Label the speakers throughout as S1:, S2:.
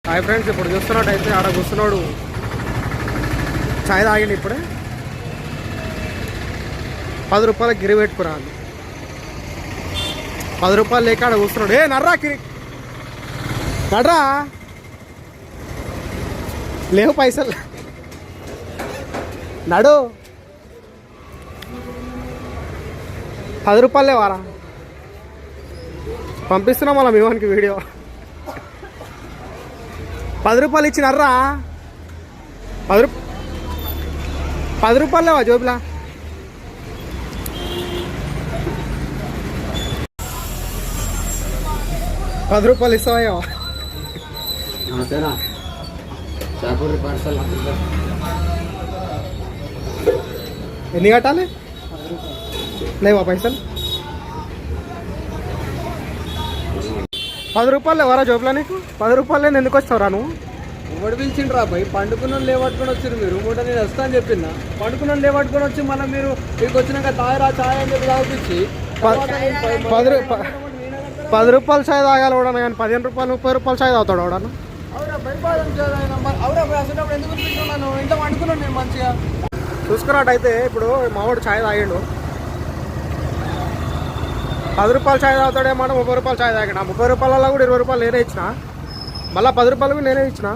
S1: Hi friends, ఇప్పుడు చూస్తున్నట్టయితే ఆడ కూర్చున్నాడు ఛాయ్ తాగిండి ఇప్పుడే 10 రూపాయలకి గిరి పెట్టుకురాను. 10 రూపాయలు లేక ఆడ కూర్చున్నాడు. ఏ నర్రా నడ్రా లేవు పైసలు నడు. 10 రూపాయలే వారా పంపిస్తున్నాం మళ్ళీ మీ వానికి వీడియో. 10 రూపాయలు ఇచ్చినారా? 10 రూపాయలు లేవా జోబులా? ₹10 ఇస్తావా? ఎన్ని కట్టాలి? లేవా పైసలు? 10 రూపాయలు లేవరా జోబులా నీకు? 10 రూపాయలు ఎందుకు వస్తావురా నువ్వు?
S2: ఒకటి పిలిచిండ్రా భయ్, పండుకున్న లేవట్టుకొని వచ్చారు మీరు. మూట నేను వస్తా అని చెప్పిన, పండుకున్న లేవట్టుకొని వచ్చి మళ్ళీ మీరు మీకు వచ్చినాక తాయరా ఛాయ్ అని చెప్పి తాగిపించి
S1: 10 రూపాయలు ఛాయ్ తాగాలి వాడను, కానీ 15 రూపాయలు 30 రూపాయలు ఛాయ్ తాగుతాడు వాడను.
S2: అసలు ఎందుకు పిలుచుకున్నాను? ఇంత పండుకున్నాను నేను మంచిగా.
S1: చూసుకున్నట్టయితే ఇప్పుడు మావాడు ఛాయ్ తాగిండు. 10 రూపాయలు ఛాయ్ తాగుతాడేమాట, 30 రూపాయలు ఛాయ్ తాగాడు. 30 రూపాయలలో కూడా 20 రూపాయలు నేనే ఇచ్చిన, మళ్ళీ 10 రూపాయలు కూడా నేనే ఇచ్చిన,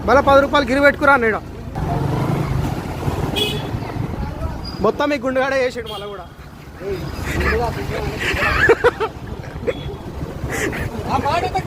S1: మళ్ళీ 10 రూపాయలు గిరి పెట్టుకురా అన్నాడు. మొత్తం మీ గుండెగాడే వేసాడు మళ్ళీ కూడా.
S2: ఆ మాట ఇప్పుడు